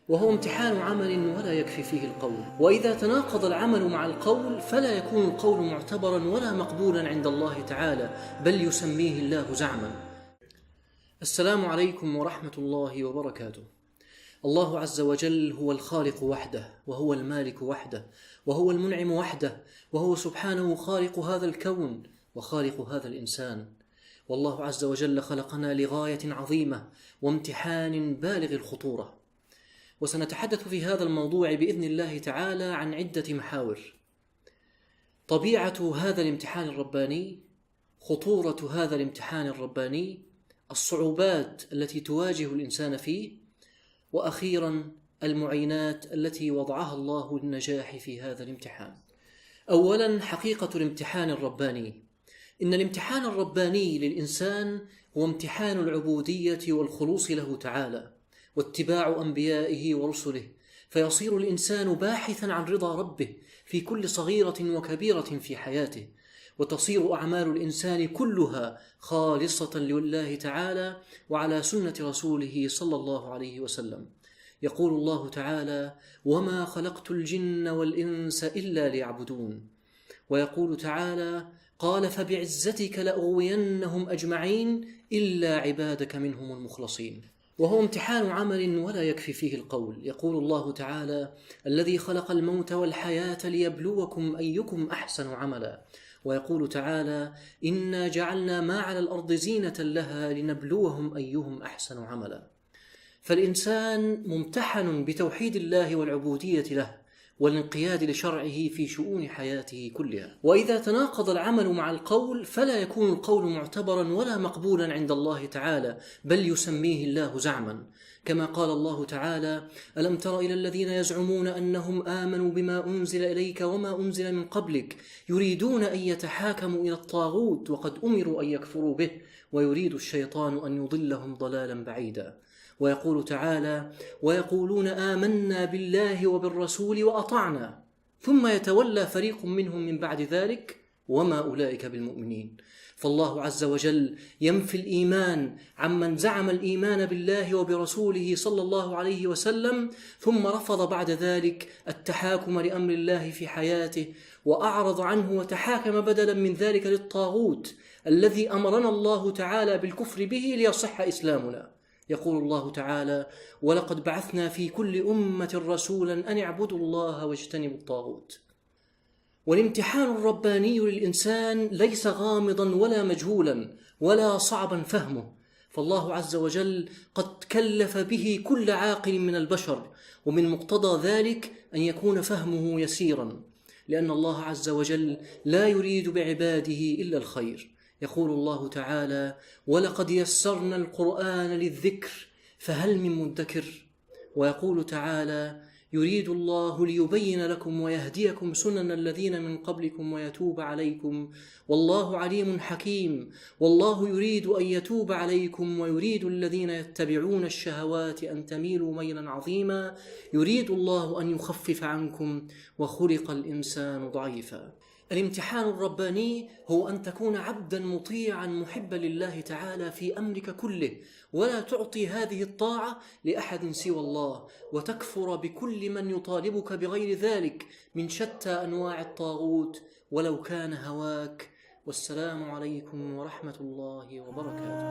وهو امتحان عمل ولا يكفي فيه القول، وإذا تناقض العمل مع القول فلا يكون القول معتبرا ولا مقبولا عند الله تعالى، بل يسميه الله زعما. السلام عليكم ورحمة الله وبركاته. الله عز وجل هو الخالق وحده، وهو المالك وحده، وهو المنعم وحده، وهو سبحانه خالق هذا الكون وخالق هذا الإنسان. والله عز وجل خلقنا لغاية عظيمة وامتحان بالغ الخطورة، وسنتحدث في هذا الموضوع بإذن الله تعالى عن عدة محاور: طبيعة هذا الامتحان الرباني، خطورة هذا الامتحان الرباني، الصعوبات التي تواجه الإنسان فيه، وأخيرا المعينات التي وضعها الله للنجاح في هذا الامتحان. أولا، حقيقة الامتحان الرباني. إن الامتحان الرباني للإنسان هو امتحان العبودية والخلوص له تعالى، واتباع أنبيائه ورسله، فيصير الإنسان باحثا عن رضا ربه في كل صغيرة وكبيرة في حياته، وتصير أعمال الإنسان كلها خالصة لله تعالى وعلى سنة رسوله صلى الله عليه وسلم. يقول الله تعالى: وما خلقت الجن والإنس إلا ليعبدون. ويقول تعالى: قال فبعزتك لأغوينهم أجمعين إلا عبادك منهم المخلصين. وهو امتحان عمل ولا يكفي فيه القول. يقول الله تعالى: الذي خلق الموت والحياة ليبلوكم أيكم أحسن عملا. ويقول تعالى: إنا جعلنا ما على الأرض زينة لها لنبلوهم أيهم أحسن عملا. فالإنسان ممتحن بتوحيد الله والعبودية له والانقياد لشرعه في شؤون حياته كلها. وإذا تناقض العمل مع القول فلا يكون القول معتبرا ولا مقبولا عند الله تعالى، بل يسميه الله زعما، كما قال الله تعالى: ألم تر إلى الذين يزعمون أنهم آمنوا بما أنزل إليك وما أنزل من قبلك يريدون أن يتحاكموا إلى الطاغوت وقد أمروا أن يكفروا به ويريد الشيطان أن يضلهم ضلالا بعيدا. ويقول تعالى: ويقولون آمنا بالله وبالرسول وأطعنا ثم يتولى فريق منهم من بعد ذلك وما أولئك بالمؤمنين. فالله عز وجل ينفي الإيمان عمن زعم الإيمان بالله وبرسوله صلى الله عليه وسلم، ثم رفض بعد ذلك التحاكم لأمر الله في حياته وأعرض عنه وتحاكم بدلا من ذلك للطاغوت الذي أمرنا الله تعالى بالكفر به ليصح إسلامنا. يقول الله تعالى: ولقد بعثنا في كل أمة رسولا أن اعبدوا الله واجتنبوا الطاغوت. والامتحان الرباني للإنسان ليس غامضا ولا مجهولا ولا صعبا فهمه، فالله عز وجل قد كلف به كل عاقل من البشر، ومن مقتضى ذلك أن يكون فهمه يسيرا، لأن الله عز وجل لا يريد بعباده إلا الخير. يقول الله تعالى: ولقد يسرنا القرآن للذكر فهل من مدكر. ويقول تعالى: يريد الله ليبين لكم ويهديكم سنن الذين من قبلكم ويتوب عليكم والله عليم حكيم. والله يريد أن يتوب عليكم ويريد الذين يتبعون الشهوات أن تميلوا ميلا عظيما. يريد الله أن يخفف عنكم وخلق الإنسان ضعيفا. الامتحان الرباني هو أن تكون عبدا مطيعا محبا لله تعالى في أمرك كله، ولا تعطي هذه الطاعة لأحد سوى الله، وتكفر بكل من يطالبك بغير ذلك من شتى أنواع الطاغوت ولو كان هواك. والسلام عليكم ورحمة الله وبركاته.